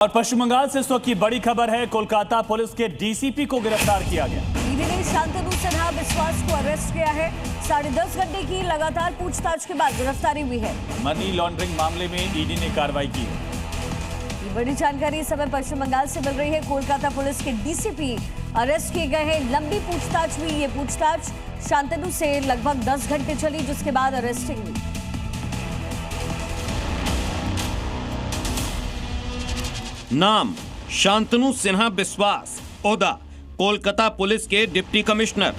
और पश्चिम बंगाल से इस वक्त की बड़ी खबर है, कोलकाता पुलिस के डीसीपी को गिरफ्तार किया गया। ईडी ने शांतनु सिन्हा बिस्वास को अरेस्ट किया है। 10.5 घंटे की लगातार पूछताछ के बाद गिरफ्तारी हुई है। मनी लॉन्ड्रिंग मामले में ईडी ने कार्रवाई की है। ये बड़ी जानकारी इस समय पश्चिम बंगाल से मिल रही है। कोलकाता पुलिस के डीसीपी अरेस्ट किए गए हैं। लंबी पूछताछ हुई। ये पूछताछ शांतनु से लगभग 10 घंटे चली, जिसके बाद अरेस्टिंग हुई। नाम शांतनु सिन्हा बिस्वास, ओहदा कोलकाता पुलिस के डिप्टी कमिश्नर।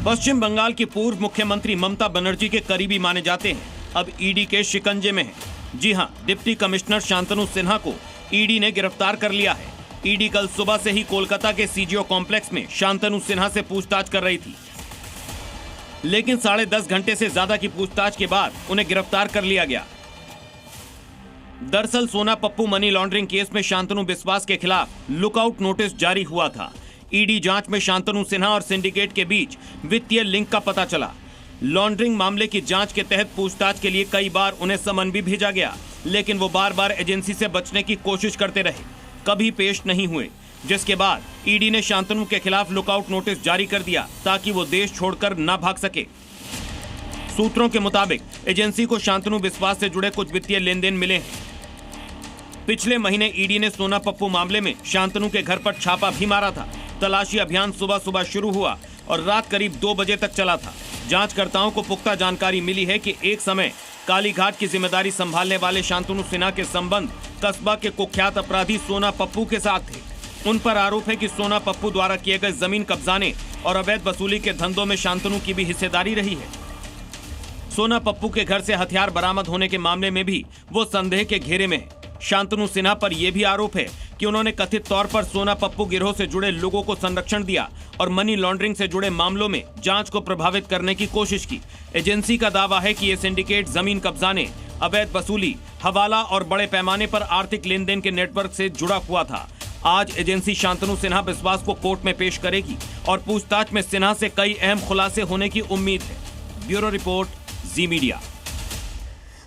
पश्चिम बंगाल की पूर्व मुख्यमंत्री ममता बनर्जी के करीबी माने जाते हैं। अब ईडी के शिकंजे में हैं। जी हां, डिप्टी कमिश्नर शांतनु सिन्हा को ईडी ने गिरफ्तार कर लिया है। ईडी कल सुबह से ही कोलकाता के सीजीओ कॉम्प्लेक्स में शांतनु सिन्हा से पूछताछ कर रही थी, लेकिन 10.5 घंटे से ज्यादा की पूछताछ के बाद उन्हें गिरफ्तार कर लिया गया। दरअसल सोना पप्पू मनी लॉन्ड्रिंग केस में शांतनु बिस्वास के खिलाफ लुकआउट नोटिस जारी हुआ था। ईडी जांच में शांतनु सिन्हा और सिंडिकेट के बीच वित्तीय लिंक का पता चला। लॉन्ड्रिंग मामले की जांच के तहत पूछताछ के लिए कई बार उन्हें समन भी भेजा गया, लेकिन वो बार बार एजेंसी से बचने की कोशिश करते रहे, कभी पेश नहीं हुए। जिसके बाद ईडी ने शांतनु के खिलाफ लुकआउट नोटिस जारी कर दिया ताकि वो देश छोड़कर न भाग सके। सूत्रों के मुताबिक एजेंसी को शांतनु बिस्वास से जुड़े कुछ वित्तीय लेन देन मिले हैं। पिछले महीने ईडी ने सोना पप्पू मामले में शांतनु के घर पर छापा भी मारा था। तलाशी अभियान सुबह सुबह शुरू हुआ और रात करीब 2 बजे तक चला था। जांचकर्ताओं को पुख्ता जानकारी मिली है कि एक समय कालीघाट की जिम्मेदारी संभालने वाले शांतनु सिन्हा के संबंध कस्बा के कुख्यात अपराधी सोना पप्पू के साथ थे। उन पर आरोप है कि सोना पप्पू द्वारा किए गए जमीन कब्जाने और अवैध वसूली के धंधों में शांतनु की भी हिस्सेदारी रही है। सोना पप्पू के घर से हथियार बरामद होने के मामले में भी वो संदेह के घेरे में है। शांतनु सिन्हा पर यह भी आरोप है कि उन्होंने कथित तौर पर सोना पप्पू गिरोह से जुड़े लोगों को संरक्षण दिया और मनी लॉन्ड्रिंग से जुड़े मामलों में जांच को प्रभावित करने की कोशिश की। एजेंसी का दावा है कि ये सिंडिकेट जमीन कब्जाने, अवैध वसूली, हवाला और बड़े पैमाने पर आर्थिक लेन देन के नेटवर्क से जुड़ा हुआ था। आज एजेंसी शांतनु सिन्हा बिस्वास को कोर्ट में पेश करेगी और पूछताछ में सिन्हा से कई अहम खुलासे होने की उम्मीद है। ब्यूरो रिपोर्ट, जी मीडिया।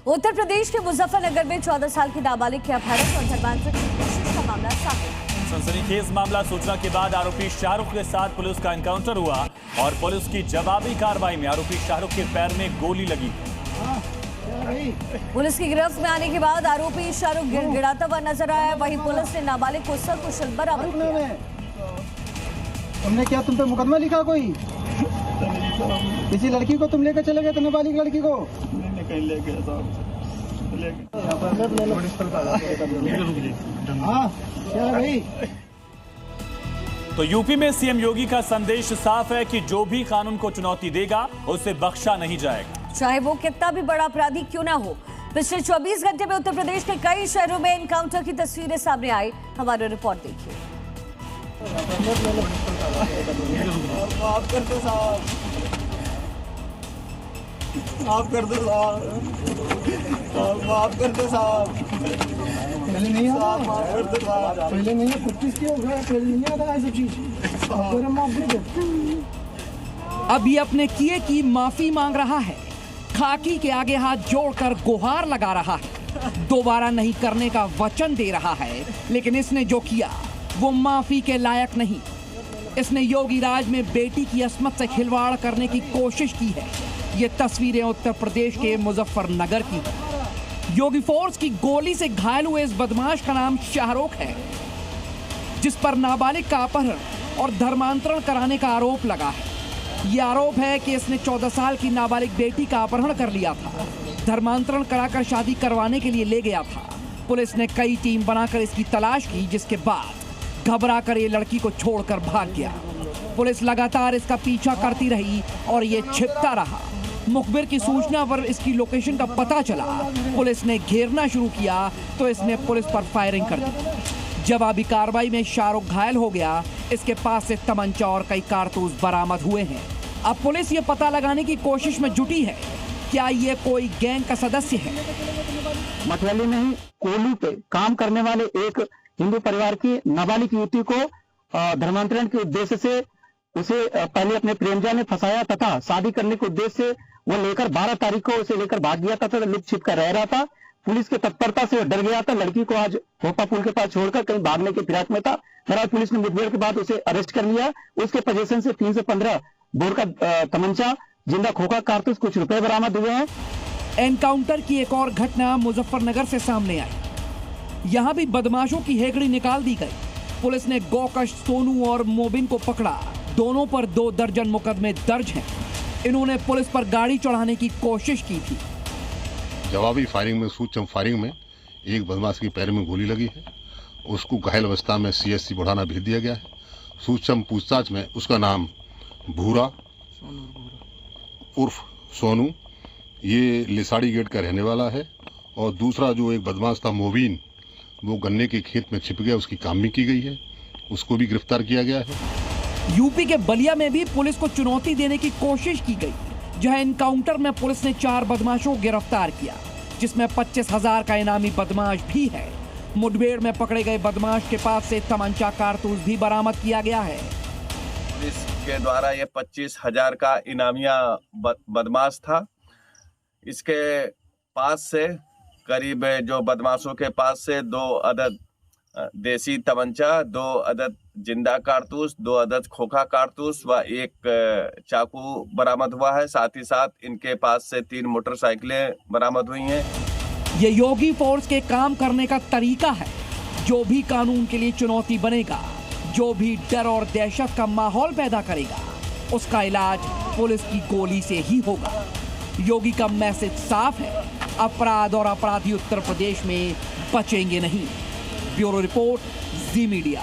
उत्तर प्रदेश के मुजफ्फरनगर में 14 साल की नाबालिग के अपहरण और धर्मांतरण की कोशिश का मामला सामने आया। सनसनीखेज मामला। सूचना के बाद आरोपी शाहरुख के साथ पुलिस का एनकाउंटर हुआ और पुलिस की जवाबी कार्रवाई में आरोपी शाहरुख के पैर में गोली लगी। पुलिस की गिरफ्त में आने के बाद आरोपी शाहरुख गिड़गिड़ाता हुआ नजर आया। वहीं पुलिस ने नाबालिग को सकुशल बरामद किया। तुमने क्या, तुम पे मुकदमा लिखा कोई? किसी लड़की को तुम लेकर चले गए? तुमने नाबालिग लड़की को कहीं ले गया था। हाँ, क्या भाई? तो यूपी में सीएम योगी का संदेश साफ है कि जो भी कानून को चुनौती देगा उसे बख्शा नहीं जाएगा, चाहे वो कितना भी बड़ा अपराधी क्यों ना हो। पिछले 24 घंटे में उत्तर प्रदेश के कई शहरों में एनकाउंटर की तस्वीरें सामने आई। हमारी रिपोर्ट देखिए। माफ कर दो साहब, माफ कर दो साहब। पहले नहीं आता, माफ कर दो साहब। पहले नहीं, 25 की हो गया, पहले नहीं आता है सब चीज। माफ कर दो। अब ये अपने किए की माफी मांग रहा है। खाकी के आगे हाथ जोड़कर गुहार लगा रहा है। दोबारा नहीं करने का वचन दे रहा है, लेकिन इसने जो किया वो माफी के लायक नहीं। इसने योगी राज में बेटी की अस्मत से खिलवाड़ करने की कोशिश की है। ये तस्वीरें उत्तर प्रदेश के मुजफ्फरनगर की। योगी फोर्स की गोली से घायल हुए इस बदमाश का नाम शाहरुख है, जिस पर नाबालिग का अपहरण और धर्मांतरण कराने का आरोप लगा है। ये आरोप है कि इसने 14 साल की नाबालिग बेटी का अपहरण कर लिया था, धर्मांतरण कराकर शादी करवाने के लिए ले गया था। पुलिस ने कई टीम बनाकर इसकी तलाश की, जिसके बाद घबराकर ये लड़की को छोड़कर भाग गया। पुलिस लगातार इसका पीछा करती रही और ये छिपता रहा। मुखबिर की सूचना पर इसकी लोकेशन का पता चला। पुलिस ने घेरना शुरू किया तो इसने पुलिस पर फायरिंग कर दी। जवाबी कार्रवाई में शाहरुख घायल हो गया। इसके पास से तमंचा और कई कारतूस बरामद हुए हैं। अब पुलिस ये पता लगाने की कोशिश में जुटी है, क्या ये कोई गैंग का सदस्य है। मठियाली में ही कोली पे काम करने वाले एक हिंदू परिवार की नाबालिग युवती को धर्मांतरण के उद्देश्य से उसे पहले अपने प्रेमजा ने फंसाया तथा शादी करने के उद्देश्य से वो लेकर 12 तारीख को उसे लेकर भाग गया था, तो लुक छिप कर रह रहा था। पुलिस की तत्परता से वो डर गया था। लड़की को आज खोपा पुल के पास छोड़कर कहीं भागने के फिराक में था। बहरहाल पुलिस ने मुठभेड़ के बाद उसे अरेस्ट कर लिया। उसके पोजीशन से 3 से 15 बोर का तमंचा, जिंदा खोखा कारतूस, कुछ रुपए बरामद हुए हैं। एनकाउंटर की एक और घटना मुजफ्फरनगर से सामने आई। यहां भी बदमाशों की हेगड़ी निकाल दी गई। पुलिस ने गोकश सोनू और मोबिन को पकड़ा। दोनों पर 2 दर्जन मुकदमे दर्ज हैं। इन्होंने पुलिस पर गाड़ी चढ़ाने की कोशिश की थी। जवाबी फायरिंग में, सूक्ष्म फायरिंग में एक बदमाश के पैर में गोली लगी है। उसको घायल अवस्था में CSC बुढ़ाना भेज दिया गया है। सूक्ष्म पूछताछ में उसका नाम भूरा उर्फ सोनू, ये लिसाड़ी गेट का रहने वाला है। और दूसरा जो एक बदमाश था मोबिन, वो गन्ने के खेत में छिप गया, उसकी कामगी की गई है, उसको भी गिरफ्तार किया गया है। यूपी के बलिया में भी पुलिस को चुनौती देने की कोशिश की गई, जहां एनकाउंटर में पुलिस ने 4 बदमाशों को गिरफ्तार किया, जिसमें 25,000 का इनामी बदमाश भी है। मुठभेड़ में पकड़े गए बदमाश के पास से तमंचा कारतूस भी बरामद किया गया है। पुलिस के द्वारा ये 25,000 का इनामिया बदमाश था। इसके पास से करीब जो बदमाशों के पास से 2 अदद देसी तमंचा, 2 अदद जिंदा कारतूस, 2 अदद खोखा कारतूस व 1 चाकू बरामद हुआ है। साथ ही साथ इनके पास से 3 मोटरसाइकिलें बरामद हुई हैं। ये योगी फोर्स के काम करने का तरीका है। जो भी कानून के लिए चुनौती बनेगा, जो भी डर और दहशत का माहौल पैदा करेगा, उसका इलाज पुलिस की गोली से ही होगा। योगी का मैसेज साफ है, अपराध और अपराधी उत्तर प्रदेश में बचेंगे नहीं। ब्यूरो रिपोर्ट, जी मीडिया।